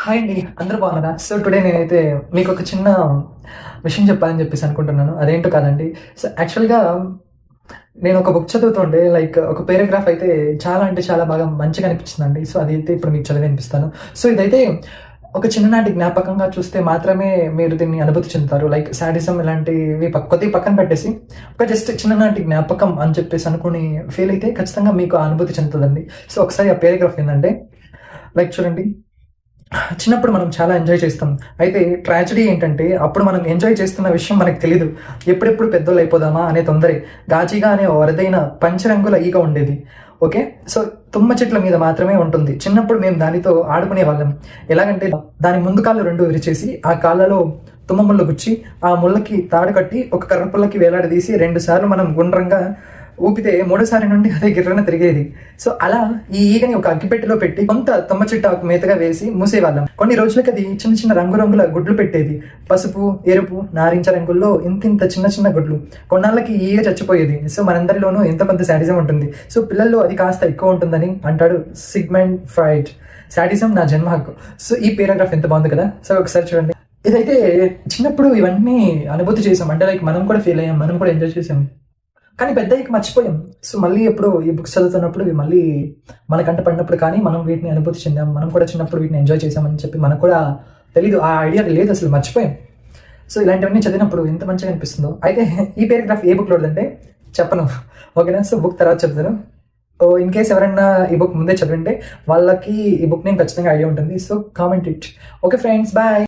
Hi అండి, అందరూ బాగున్నారా? సో టుడే నేనైతే మీకు ఒక చిన్న విషయం చెప్పాలని చెప్పేసి అనుకుంటున్నాను. అదేంటో కాదండి. సో యాక్చువల్గా నేను ఒక బుక్ చదువుతుంటే లైక్ ఒక పారాగ్రాఫ్ అయితే చాలా అంటే చాలా బాగా మంచిగా అనిపించిందండి. సో అదైతే ఇప్పుడు మీకు చదివి వినిపిస్తాను. సో ఇదైతే ఒక చిన్ననాటి జ్ఞాపకంగా చూస్తే మాత్రమే మీరు దీన్ని అనుభూతి చెందుతారు. లైక్ సాడిజం ఇలాంటివి కొద్దిగా పక్కన పెట్టేసి ఒక జస్ట్ చిన్ననాటి జ్ఞాపకం అని చెప్పేసి అనుకుని ఫీల్ అయితే ఖచ్చితంగా మీకు ఆ అనుభూతి చెందుతుందండి. సో ఒకసారి ఆ పారాగ్రాఫ్ ఏంటంటే లైక్ చూడండి, చిన్నప్పుడు మనం చాలా ఎంజాయ్ చేస్తాం. అయితే ట్రాజడీ ఏంటంటే అప్పుడు మనం ఎంజాయ్ చేస్తున్న విషయం మనకు తెలీదు. ఎప్పుడెప్పుడు పెద్దోళ్ళు అయిపోదామా అనే తొందరే. గాజీగా అనే వరదైన పంచరంగుల ఈగ ఉండేది. ఓకే, సో తుమ్మ చెట్ల మీద మాత్రమే ఉంటుంది. చిన్నప్పుడు మేము దానితో ఆడుకునే వాళ్ళం. ఎలాగంటే దాని ముందు కాళ్ళు రెండు విరిచేసి ఆ కాళ్ళలో తుమ్మ ముళ్ళు గుచ్చి ఆ ముళ్ళకి తాడు కట్టి ఒక కర్ర పుల్లకి వేలాడదీసి 2 సార్లు మనం గుండ్రంగా ఊపితే 3సారి నుండి అదే గిర్రన తిరిగేది. సో అలా ఈ ఈగని ఒక అగ్గిపెట్టెలో పెట్టి కొంత తుమ్మ చెట్టు మేతగా వేసి మూసేవాళ్ళం. కొన్ని రోజులకి అది చిన్న చిన్న రంగురంగుల గుడ్లు పెట్టేది. పసుపు, ఎరుపు, నారింజ రంగుల్లో ఇంత చిన్న చిన్న గుడ్లు. కొన్నాళ్ళకి ఈ ఈగ చచ్చిపోయేది. సో మనందరిలోనూ ఎంతో కొంత శాడిజం ఉంటుంది. సో పిల్లల్లో అది కాస్త ఎక్కువ ఉంటుందని అంటాడు సిగ్మండ్ ఫ్రాయిడ్. శాడిజం నా జన్మ హక్కు. సో ఈ పారాగ్రాఫ్ ఎంత బాగుంది కదా. సో ఒకసారి చూడండి. ఇదైతే చిన్నప్పుడు ఇవన్నీ అనుభూతి చేసాం. అంటే లైక్ మనం కూడా ఫీల్ అయ్యాం, మనం కూడా ఎంజాయ్ చేసాం. కానీ పెద్దయ్యకి మర్చిపోయాం. సో మళ్ళీ ఎప్పుడు ఈ బుక్స్ చదువుతున్నప్పుడు ఇవి మళ్ళీ మనకంట పడినప్పుడు కానీ మనం వీటిని అనుభూతి చెందాం, మనం కూడా చిన్నప్పుడు వీటిని ఎంజాయ్ చేసామని చెప్పి మనకు కూడా తెలీదు. ఆ ఐడియా లేదు, అసలు మర్చిపోయాం. సో ఇలాంటివన్నీ చదివినప్పుడు ఎంత మంచిగా అనిపిస్తుందో. అయితే ఈ పారాగ్రాఫ్ ఏ బుక్లో ఉందంటే చెప్పను, ఓకేనా? సో బుక్ తర్వాత చెప్తాను. ఇన్ కేస్ ఎవరైనా ఈ బుక్ ముందే చదివింటే వాళ్ళకి ఈ బుక్ నేను ఖచ్చితంగా ఐడియా ఉంటుంది. So comment it. Okay friends, bye.